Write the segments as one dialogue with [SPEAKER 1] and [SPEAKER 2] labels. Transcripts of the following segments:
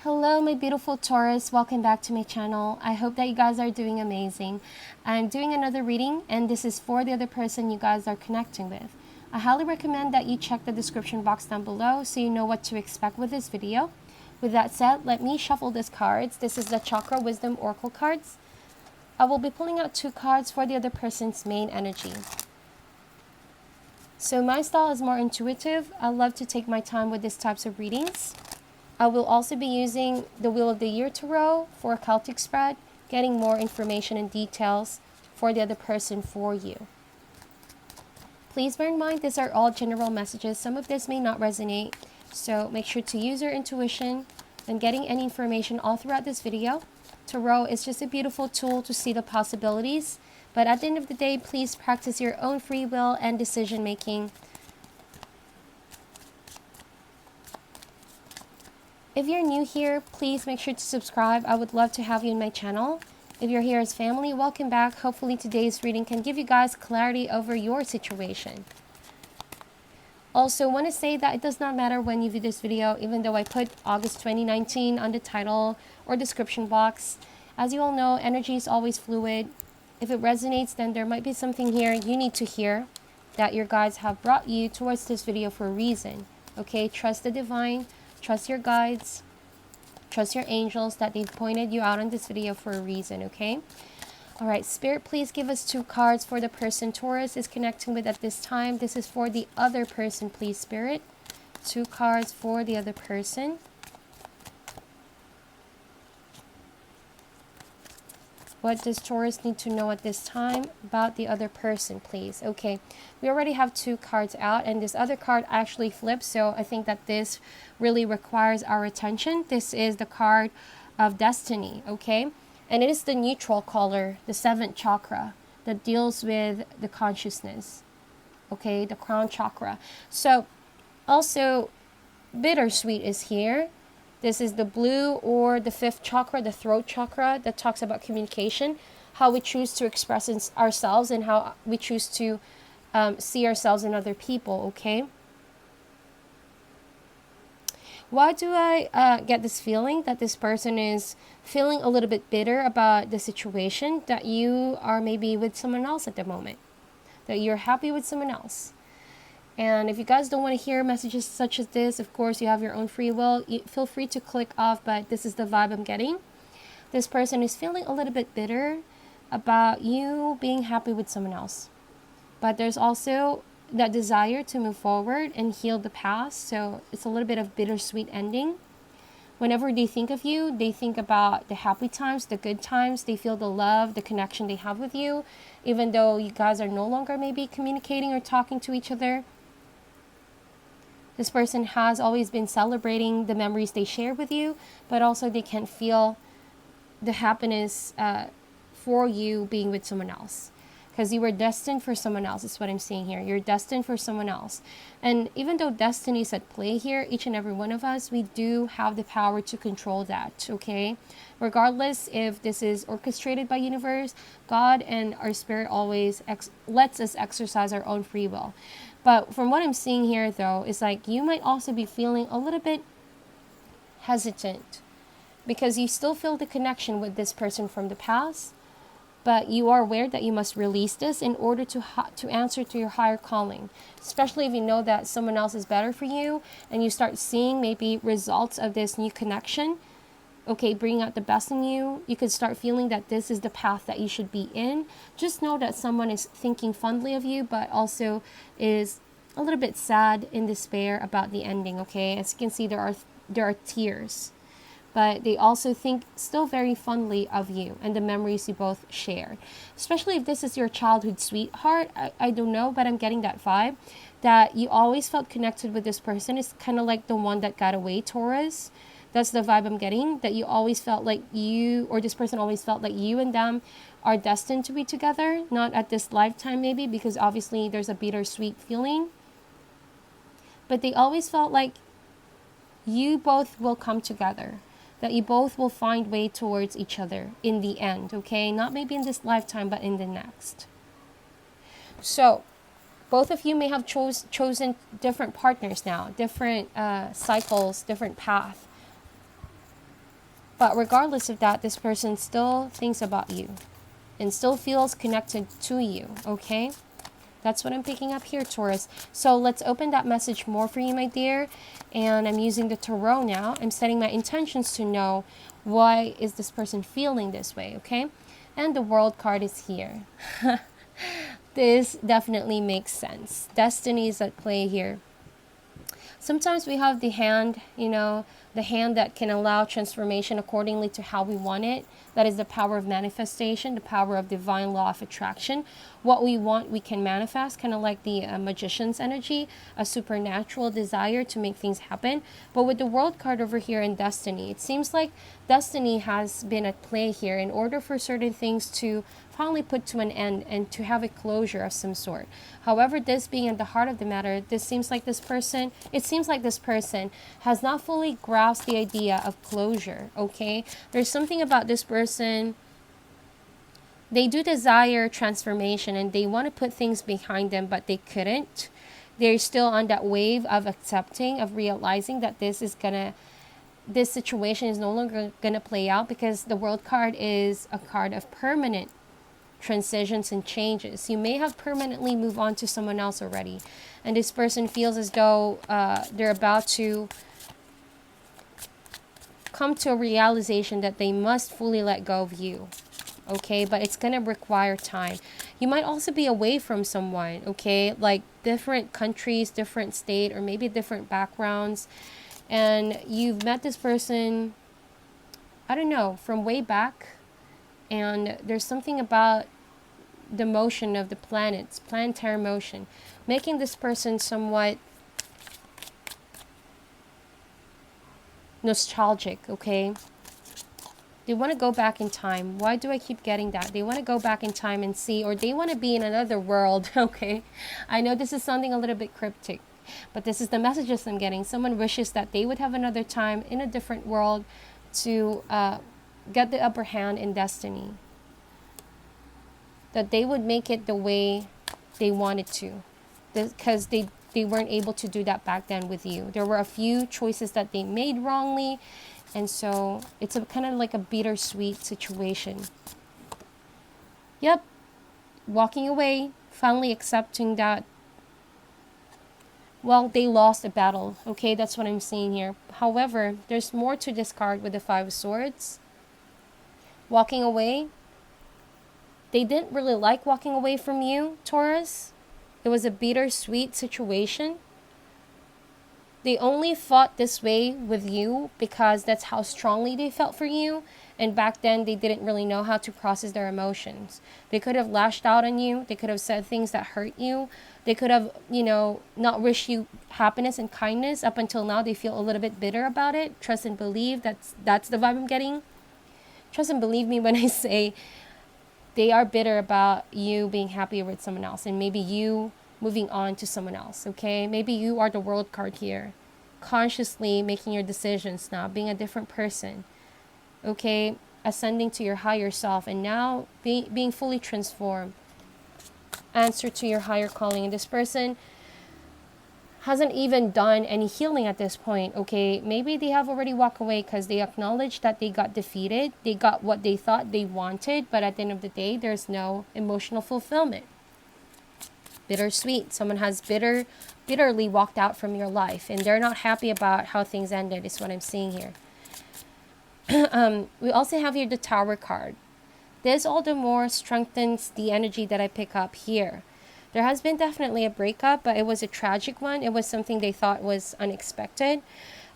[SPEAKER 1] Hello my beautiful Taurus, welcome back to my channel. I hope that you guys are doing amazing. I'm doing another reading and this is for the other person you guys are connecting with. I highly recommend that you check the description box down below so you know what to expect with this video. With that said, let me shuffle these cards. This is the Chakra Wisdom Oracle cards. I will be pulling out 2 cards for the other person's main energy. So my style is more intuitive. I love to take my time with these types of readings. I will also be using the Wheel of the Year Tarot for a Celtic spread, getting more information and details for the other person for you. Please bear in mind these are all general messages. Some of this may not resonate, so make sure to use your intuition when getting any information all throughout this video. Tarot is just a beautiful tool to see the possibilities, but at the end of the day, please practice your own free will and decision making. If you're new here, please make sure to subscribe. I would love to have you in my channel. If you're here as family, welcome back. Hopefully today's reading can give you guys clarity over your situation. Also, want to say that it does not matter when you view this video, even though I put August 2019 on the title or description box. As you all know, energy is always fluid. If it resonates, then there might be something here you need to hear that your guides have brought you towards this video for a reason. Okay, trust the divine. Trust your guides, trust your angels that they've pointed you out on this video for a reason, okay? All right, Spirit, please give us 2 cards for the person Taurus is connecting with at this time. This is for the other person, please, Spirit. 2 cards for the other person. What does Taurus need to know at this time about the other person, please? Okay, we already have 2 cards out, and this other card actually flips, so I think that this really requires our attention. This is the card of Destiny, okay? And it is the neutral color, the 7th chakra, that deals with the consciousness, okay? The crown chakra. So, also, bittersweet is here. This is the blue or the 5th chakra, the throat chakra, that talks about communication, how we choose to express ourselves and how we choose to see ourselves in other people, okay? Why do I get this feeling that this person is feeling a little bit bitter about the situation, that you are maybe with someone else at the moment, that you're happy with someone else? And if you guys don't want to hear messages such as this, of course, you have your own free will. Feel free to click off, but this is the vibe I'm getting. This person is feeling a little bit bitter about you being happy with someone else. But there's also that desire to move forward and heal the past. So it's a little bit of bittersweet ending. Whenever they think of you, they think about the happy times, the good times. They feel the love, the connection they have with you, even though you guys are no longer maybe communicating or talking to each other. This person has always been celebrating the memories they share with you, but also they can feel the happiness for you being with someone else. Because you were destined for someone else, is what I'm seeing here. You're destined for someone else. And even though destiny is at play here, each and every one of us, we do have the power to control that, okay? Regardless if this is orchestrated by universe, God and our spirit always lets us exercise our own free will. But from what I'm seeing here, though, is like you might also be feeling a little bit hesitant because you still feel the connection with this person from the past, but you are aware that you must release this in order to answer to your higher calling, especially if you know that someone else is better for you and you start seeing maybe results of this new connection. Okay, bringing out the best in you, you could start feeling that this is the path that you should be in. Just know that someone is thinking fondly of you, but also is a little bit sad in despair about the ending, okay? As you can see, there are tears, but they also think still very fondly of you and the memories you both share. Especially if this is your childhood sweetheart, I don't know, but I'm getting that vibe that you always felt connected with this person. It's kind of like the one that got away, Taurus. That's the vibe I'm getting, that you always felt like you, or this person always felt like you and them are destined to be together, not at this lifetime maybe, because obviously there's a bittersweet feeling. But they always felt like you both will come together, that you both will find way towards each other in the end, okay? Not maybe in this lifetime, but in the next. So, both of you may have chosen different partners now, different cycles, different path. But regardless of that, this person still thinks about you and still feels connected to you, okay? That's what I'm picking up here, Taurus. So let's open that message more for you, my dear. And I'm using the Tarot now. I'm setting my intentions to know why is this person feeling this way, okay? And the World card is here. This definitely makes sense. Destiny is at play here. Sometimes we have the hand, the hand that can allow transformation accordingly to how we want it. That is the power of manifestation, the power of divine law of attraction. What we want, we can manifest, kind of like the magician's energy, a supernatural desire to make things happen. But with the World card over here in Destiny, it seems like Destiny has been at play here in order for certain things to finally put to an end and to have a closure of some sort. However, this being at the heart of the matter, it seems like this person has not fully grasped the idea of closure, okay? There's something about this person. They do desire transformation and they want to put things behind them, but they couldn't. They're still on that wave of accepting, of realizing that this situation is no longer gonna play out, because the World card is a card of permanent transitions and changes. You may have permanently moved on to someone else already, and this person feels as though they're about to come to a realization that they must fully let go of you, okay? But it's gonna require time. You might also be away from someone, okay? Like different countries, different state, or maybe different backgrounds, and you've met this person, I don't know, from way back. And there's something about the motion of the planets, planetary motion, making this person somewhat nostalgic, okay? They want to go back in time. Why do I keep getting that? They want to go back in time and see, or they want to be in another world, okay? I know this is something a little bit cryptic, but this is the messages I'm getting. Someone wishes that they would have another time in a different world to get the upper hand in destiny, that they would make it the way they wanted to, because they weren't able to do that back then with you. There were a few choices that they made wrongly, and so it's a kind of like a bittersweet situation. Yep, walking away, finally accepting that, well, they lost a battle, okay? That's what I'm seeing here. However, there's more to this card with the Five of Swords. Walking away, they didn't really like walking away from you, Taurus. It was a bittersweet situation. They only fought this way with you because that's how strongly they felt for you. And back then, they didn't really know how to process their emotions. They could have lashed out on you. They could have said things that hurt you. They could have, not wish you happiness and kindness. Up until now, they feel a little bit bitter about it. Trust and believe. That's the vibe I'm getting. Trust and believe me when I say they are bitter about you being happy with someone else, and maybe you moving on to someone else, okay? Maybe you are the World card here, consciously making your decisions now, being a different person, okay? Ascending to your higher self, and now being fully transformed. Answer to your higher calling. And this person hasn't even done any healing at this point, okay? Maybe they have already walked away because they acknowledge that they got defeated. They got what they thought they wanted, but at the end of the day, there's no emotional fulfillment. Bittersweet. Someone has bitterly walked out from your life, and they're not happy about how things ended, is what I'm seeing here. We also have here the Tower card. This all the more strengthens the energy that I pick up here. There has been definitely a breakup, but it was a tragic one. It was something they thought was unexpected.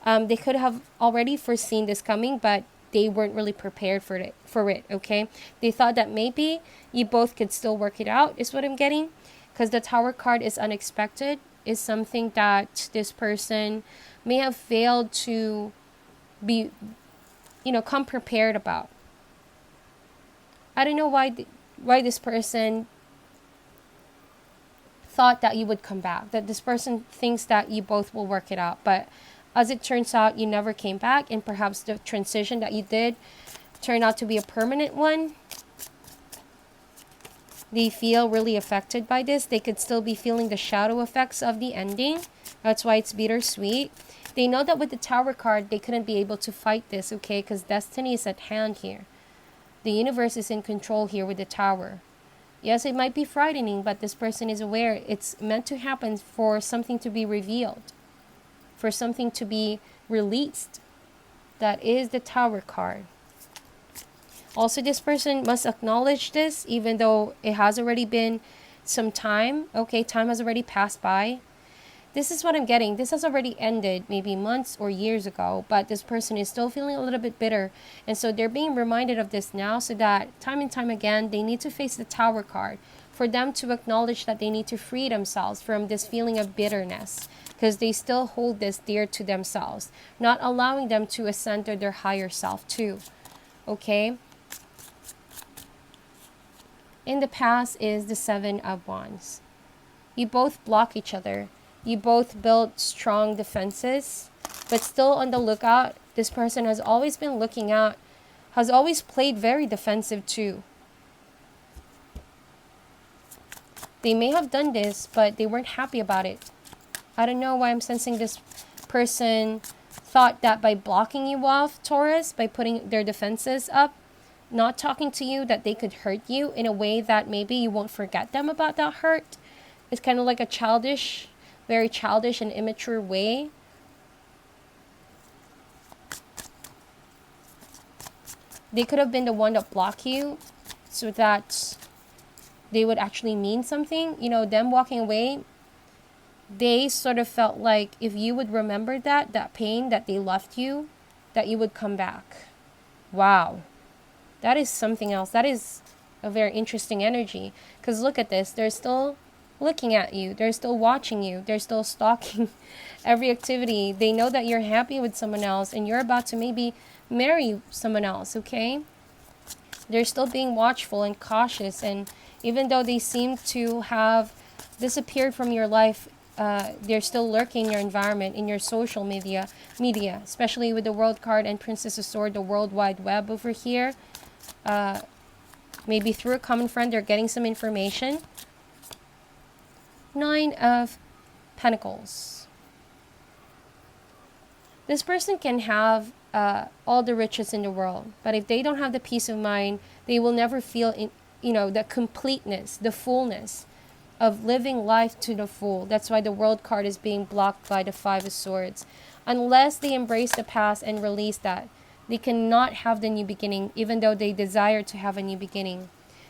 [SPEAKER 1] They could have already foreseen this coming, but they weren't really prepared for it, okay? They thought that maybe you both could still work it out, is what I'm getting. Because the Tower card is unexpected, is something that this person may have failed to be, come prepared about. I don't know why this person thought that you would come back, that this person thinks that you both will work it out, but as it turns out, you never came back, and perhaps the transition that you did turned out to be a permanent one. They feel really affected by this. They could still be feeling the shadow effects of the ending. That's why it's bittersweet. They know that with the Tower card, they couldn't be able to fight this, okay? Because destiny is at hand here. The universe is in control here with the Tower. Yes, it might be frightening, but this person is aware it's meant to happen for something to be revealed, for something to be released. That is the Tower card. Also, this person must acknowledge this, even though it has already been some time. Okay, time has already passed by. This is what I'm getting. This has already ended maybe months or years ago, but this person is still feeling a little bit bitter. And so they're being reminded of this now, so that time and time again, they need to face the Tower card for them to acknowledge that they need to free themselves from this feeling of bitterness, because they still hold this dear to themselves, not allowing them to ascend to their higher self too. Okay? In the past is the Seven of Wands. You both block each other. You both built strong defenses, but still on the lookout. This person has always been looking out, has always played very defensive too. They may have done this, but they weren't happy about it. I don't know why I'm sensing this person thought that by blocking you off, Taurus, by putting their defenses up, not talking to you, that they could hurt you in a way that maybe you won't forget them about that hurt. It's kind of like a childish, very childish and immature way. They could have been the one that blocked you so that they would actually mean something. You know, them walking away, they sort of felt like if you would remember that pain that they left you, that you would come back. Wow. That is something else. That is a very interesting energy. Because look at this. They're still looking at you. They're still watching you. They're still stalking every activity. They know that you're happy with someone else and you're about to maybe marry someone else, okay? They're still being watchful and cautious. And even though they seem to have disappeared from your life, they're still lurking in your environment, in your social media, especially with the World card and Princess of Swords, the World Wide Web over here. Maybe through a common friend, they're getting some information. Nine of Pentacles. This person can have all the riches in the world, but if they don't have the peace of mind, they will never feel, the completeness, the fullness of living life to the full. That's why the World card is being blocked by the Five of Swords. Unless they embrace the past and release that, they cannot have the new beginning, even though they desire to have a new beginning.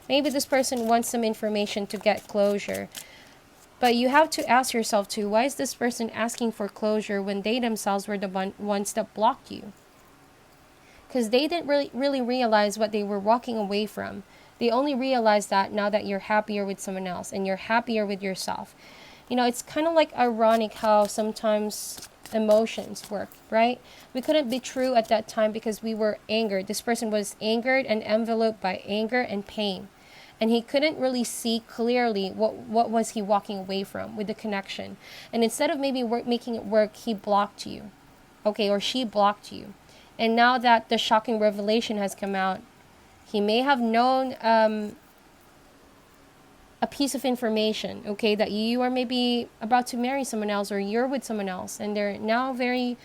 [SPEAKER 1] Maybe this person wants some information to get closure. But you have to ask yourself too, why is this person asking for closure when they themselves were the ones that blocked you? Because they didn't really realize what they were walking away from. They only realized that now that you're happier with someone else and you're happier with yourself. It's kind of like ironic how sometimes emotions work, right? We couldn't be true at that time because we were angered. This person was angered and enveloped by anger and pain. And he couldn't really see clearly what was he walking away from with the connection. And instead of maybe making it work, he blocked you. Okay, or she blocked you. And now that the shocking revelation has come out, he may have known a piece of information, okay, that you are maybe about to marry someone else or you're with someone else. And they're now very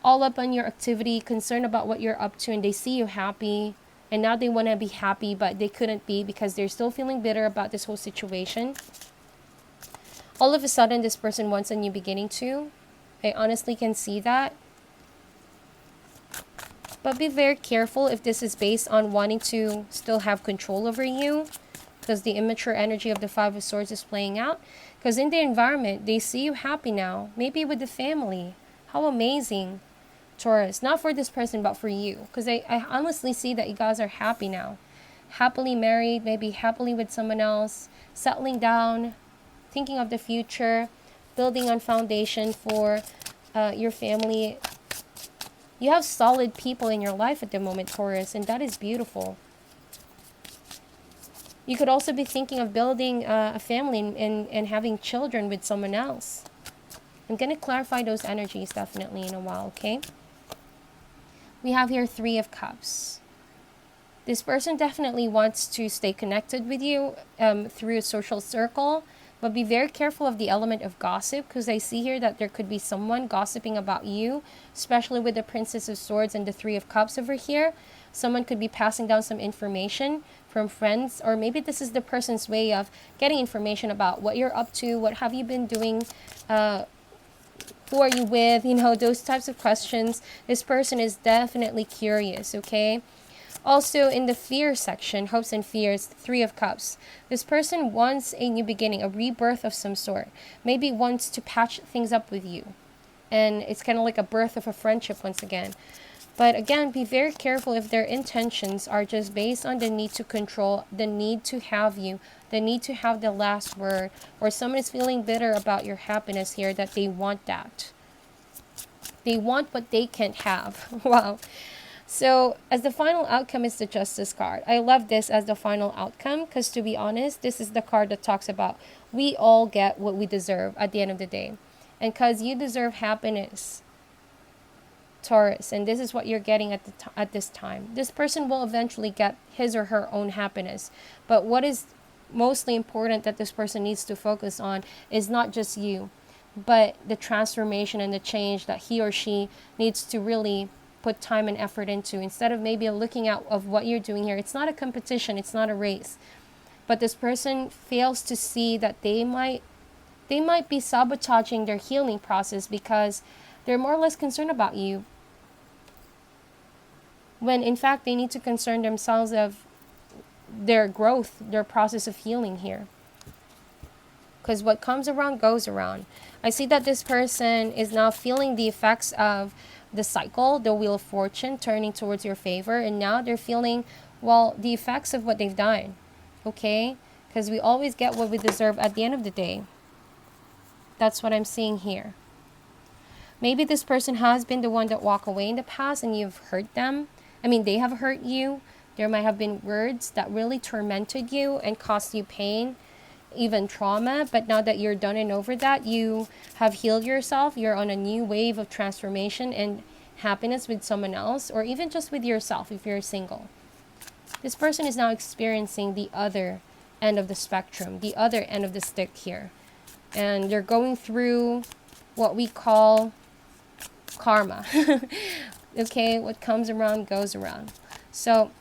[SPEAKER 1] all up on your activity, concerned about what you're up to, and they see you happy. And now they want to be happy, but they couldn't be because they're still feeling bitter about this whole situation. All of a sudden, this person wants a new beginning too. I honestly can see that. But be very careful if this is based on wanting to still have control over you, because the immature energy of the Five of Swords is playing out. Because in the environment, they see you happy now, maybe with the family. How amazing. Taurus, not for this person, but for you. Because I honestly see that you guys are happy now. Happily married, maybe happily with someone else, settling down, thinking of the future, building on foundation for your family. You have solid people in your life at the moment, Taurus, and that is beautiful. You could also be thinking of building a family and having children with someone else. I'm going to clarify those energies definitely in a while, okay? We have here Three of Cups. This person definitely wants to stay connected with you through a social circle, But be very careful of the element of gossip, because I see here that there could be someone gossiping about you, especially with the Princess of Swords and the Three of Cups over here. Someone could be passing down some information from friends, or maybe this is the person's way of getting information about what you're up to, what have you been doing, who are you with, you know, those types of questions. This person is definitely curious, okay? Also, in the fear section, hopes and fears, Three of Cups. This person wants a new beginning, a rebirth of some sort. Maybe wants to patch things up with you. And it's kind of like a birth of a friendship once again. But again, be very careful if their intentions are just based on the need to control, the need to have you, the need to have the last word, or someone is feeling bitter about your happiness here, that they want that. They want what they can't have. Wow. So, as the final outcome is the Justice card. I love this as the final outcome because, to be honest, this is the card that talks about we all get what we deserve at the end of the day. And because you deserve happiness, Taurus, and this is what you're getting at this time. This person will eventually get his or her own happiness. But what is mostly important that this person needs to focus on is not just you, but the transformation and the change that he or she needs to really put time and effort into, instead of maybe looking at of what you're doing here. It's not a competition, it's not a race, but this person fails to see that they might be sabotaging their healing process because they're more or less concerned about you, when in fact they need to concern themselves of their growth, their process of healing here. Because what comes around goes around. I see that this person is now feeling the effects of the cycle, the Wheel of Fortune turning towards your favor, and now they're feeling, well, the effects of what they've done, okay? Because we always get what we deserve at the end of the day. That's what I'm seeing here. Maybe this person has been the one that walked away in the past and you've hurt them. I mean, they have hurt you. There might have been words that really tormented you and caused you pain, even trauma. But now that you're done and over that, you have healed yourself. You're on a new wave of transformation and happiness with someone else, or even just with yourself if you're single. This person is now experiencing the other end of the spectrum, the other end of the stick here. And they're going through what we call karma. Okay, what comes around goes around. So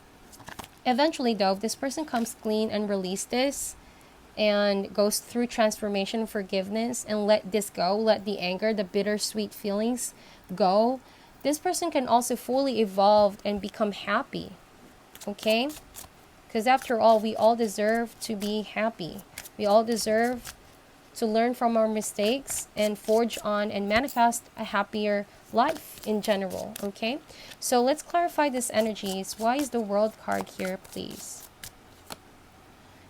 [SPEAKER 1] eventually though, if this person comes clean and release this and goes through transformation, forgiveness, and let this go, let the anger, the bittersweet feelings go, this person can also fully evolve and become happy. Okay? Because after all, we all deserve to be happy. We all deserve to learn from our mistakes and forge on and manifest a happier life in general. Okay? So let's clarify these energies. Why is the World card here, please?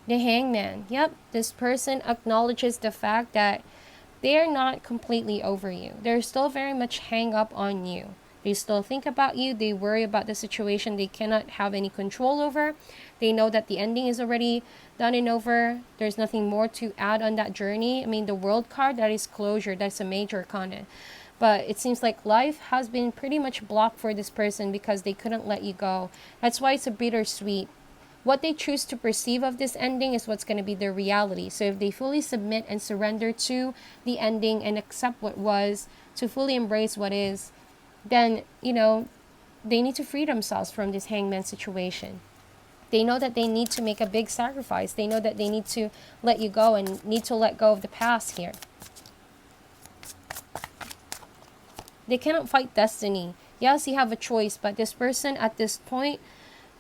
[SPEAKER 1] The Hangman. Yep, this person acknowledges the fact that they are not completely over you. They're still very much hang up on you. They still think about you. They worry about the situation they cannot have any control over. They know that the ending is already done and over. There's nothing more to add on that journey. I mean, the World card, that is closure. That's a major arcana. But it seems like life has been pretty much blocked for this person because they couldn't let you go. That's why it's a bittersweet. What they choose to perceive of this ending is what's going to be their reality. So if they fully submit and surrender to the ending and accept what was, to fully embrace what is, then, you know, they need to free themselves from this hangman situation. They know that they need to make a big sacrifice. They know that they need to let you go and need to let go of the past here. They cannot fight destiny. Yes, you have a choice, but this person at this point,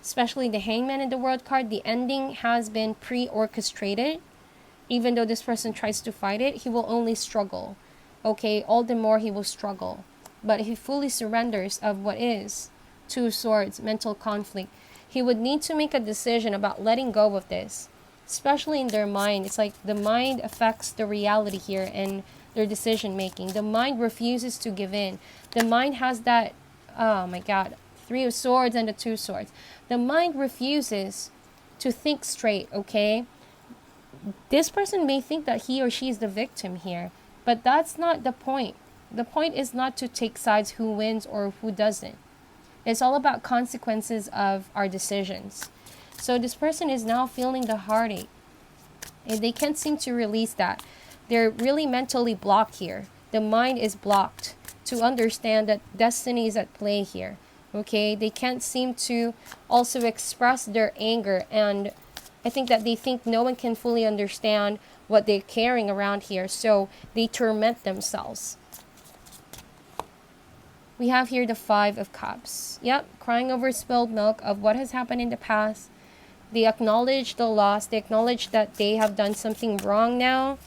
[SPEAKER 1] especially the Hangman in the World card, the ending has been pre-orchestrated. Even though this person tries to fight it, he will only struggle. Okay, all the more he will struggle. But if he fully surrenders of what is, Two of Swords, mental conflict, he would need to make a decision about letting go of this. Especially in their mind. It's like the mind affects the reality here and their decision making. The mind refuses to give in. The mind has that, oh my God, Three of Swords and the Two of Swords. The mind refuses to think straight, okay? This person may think that he or she is the victim here, but that's not the point. The point is not to take sides who wins or who doesn't. It's all about consequences of our decisions. So this person is now feeling the heartache. And they can't seem to release that. They're really mentally blocked here. The mind is blocked to understand that destiny is at play here. Okay, they can't seem to also express their anger, and I think that they think no one can fully understand what they're carrying around here, so they torment themselves. We have here the Five of Cups. Yep, crying over spilled milk of what has happened in the past. They acknowledge the loss. They acknowledge that they have done something wrong now,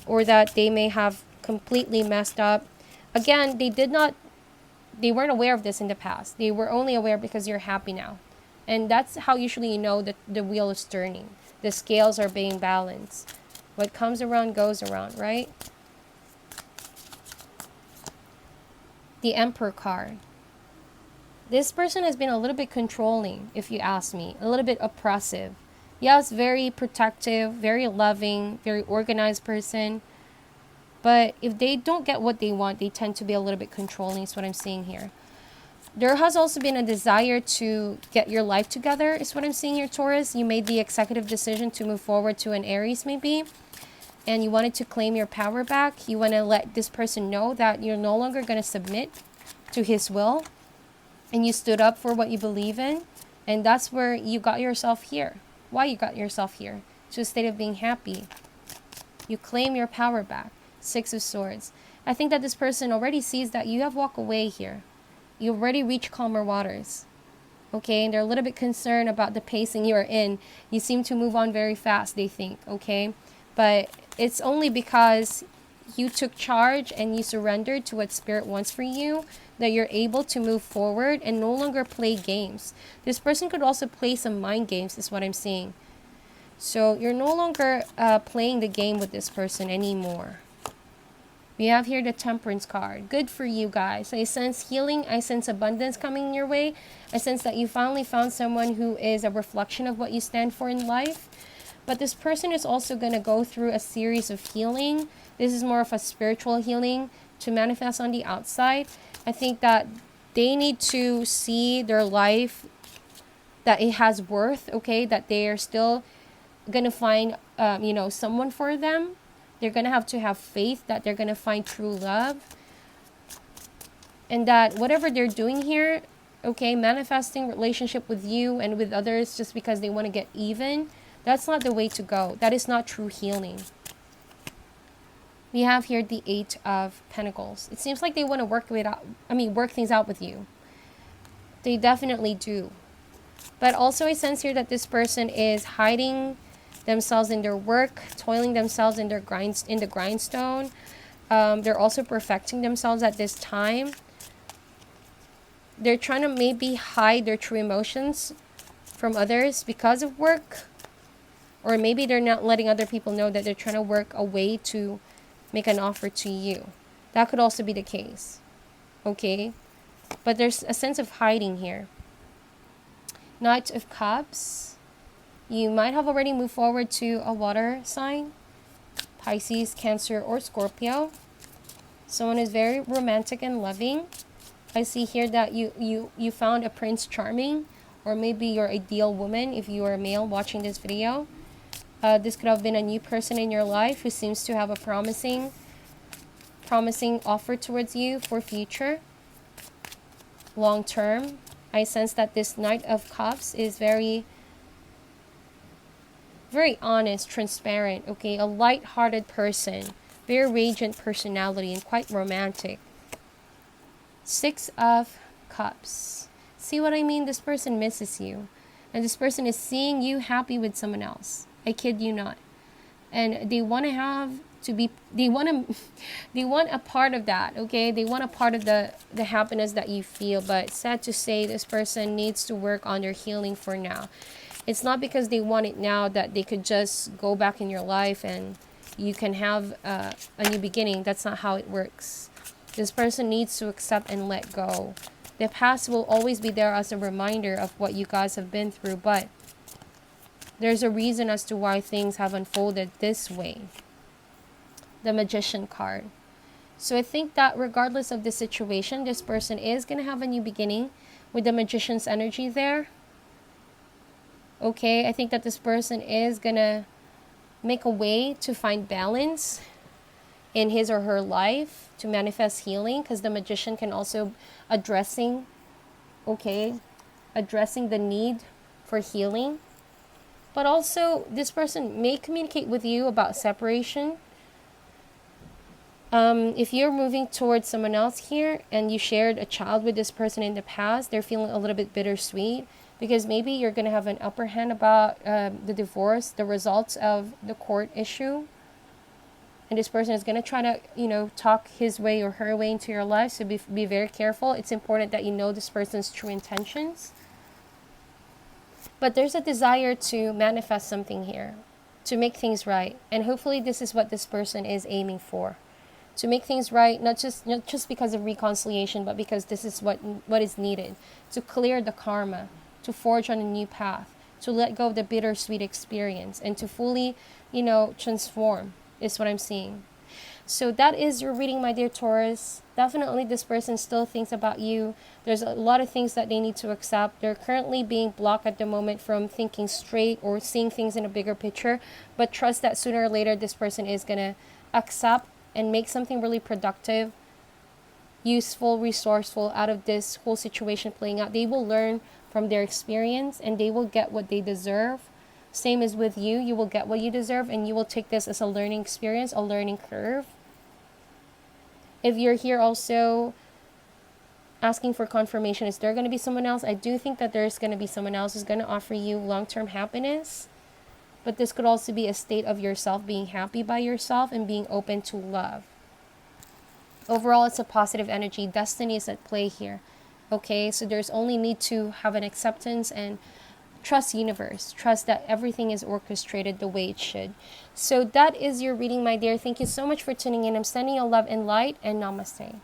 [SPEAKER 1] or that they may have completely messed up. Again, they weren't aware of this in the past. They were only aware because you're happy now. And that's how usually you know that the wheel is turning. The scales are being balanced. What comes around goes around, right? The Emperor card. This person has been a little bit controlling, if you ask me. A little bit oppressive. Yes, very protective, very loving, very organized person. But if they don't get what they want, they tend to be a little bit controlling, is what I'm seeing here. There has also been a desire to get your life together, is what I'm seeing here, Taurus. You made the executive decision to move forward to an Aries, maybe. And you wanted to claim your power back. You want to let this person know that you're no longer going to submit to his will. And you stood up for what you believe in. And that's where you got yourself here. Why you got yourself here? To a state of being happy. You claim your power back. Six of Swords. I think that this person already sees that you have walked away here. You already reached calmer waters. Okay, and they're a little bit concerned about the pacing you are in. You seem to move on very fast, they think, okay? But it's only because you took charge and you surrendered to what Spirit wants for you that you're able to move forward and no longer play games. This person could also play some mind games, is what I'm seeing. So you're no longer playing the game with this person anymore. We have here the Temperance card. Good for you guys. I sense healing. I sense abundance coming your way. I sense that you finally found someone who is a reflection of what you stand for in life. But this person is also going to go through a series of healing. This is more of a spiritual healing to manifest on the outside. I think that they need to see their life, that it has worth, okay? That they are still going to find, someone for them. They're going to have faith that they're going to find true love. And that whatever they're doing here, okay, manifesting relationship with you and with others just because they want to get even, that's not the way to go. That is not true healing. We have here the Eight of Pentacles. It seems like they want to work things out with you. They definitely do. But also I sense here that this person is hiding themselves in their work, toiling themselves in the grindstone. They're also perfecting themselves at this time. They're trying to maybe hide their true emotions from others because of work. Or maybe they're not letting other people know that they're trying to work a way to make an offer to you. That could also be the case. Okay? But there's a sense of hiding here. Knight of Cups. You might have already moved forward to a water sign. Pisces, Cancer, or Scorpio. Someone who's very romantic and loving. I see here that you found a Prince Charming. Or maybe your ideal woman if you are a male watching this video. This could have been a new person in your life who seems to have a promising offer towards you for future. Long term. I sense that this Knight of Cups is very honest, transparent, okay? A light-hearted person. Very radiant personality and quite romantic. Six of Cups. See what I mean? This person misses you. And this person is seeing you happy with someone else. I kid you not. And they want they want a part of that, okay? They want a part of the happiness that you feel. But sad to say, this person needs to work on their healing for now. It's not because they want it now that they could just go back in your life and you can have a new beginning. That's not how it works. This person needs to accept and let go. The past will always be there as a reminder of what you guys have been through, but there's a reason as to why things have unfolded this way. The Magician card. So I think that regardless of the situation, this person is going to have a new beginning with the Magician's energy there. Okay, I think that this person is going to make a way to find balance in his or her life to manifest healing, because the Magician can also addressing the need for healing. But also, this person may communicate with you about separation. If you're moving towards someone else here and you shared a child with this person in the past, they're feeling a little bit bittersweet, because maybe you're going to have an upper hand about the divorce, the results of the court issue. And this person is going to try to, talk his way or her way into your life. So be very careful. It's important that you know this person's true intentions. But there's a desire to manifest something here, to make things right. And hopefully this is what this person is aiming for. To make things right, not just because of reconciliation, but because this is what is needed. To clear the karma, to forge on a new path, to let go of the bittersweet experience, and to fully, transform is what I'm seeing. So that is your reading, my dear Taurus. Definitely this person still thinks about you. There's a lot of things that they need to accept. They're currently being blocked at the moment from thinking straight or seeing things in a bigger picture. But trust that sooner or later this person is going to accept and make something really productive, useful, resourceful out of this whole situation playing out. They will learn from their experience and they will get what they deserve. Same as with you, you will get what you deserve, and you will take this as a learning experience, a learning curve. If you're here also asking for confirmation, is there going to be someone else? I do think that there's going to be someone else who's going to offer you long-term happiness. But this could also be a state of yourself being happy by yourself and being open to love. Overall, it's a positive energy. Destiny is at play here. Okay, so there's only need to have an acceptance and trust universe. Trust that everything is orchestrated the way it should. So that is your reading, my dear. Thank you so much for tuning in. I'm sending you love and light, and namaste.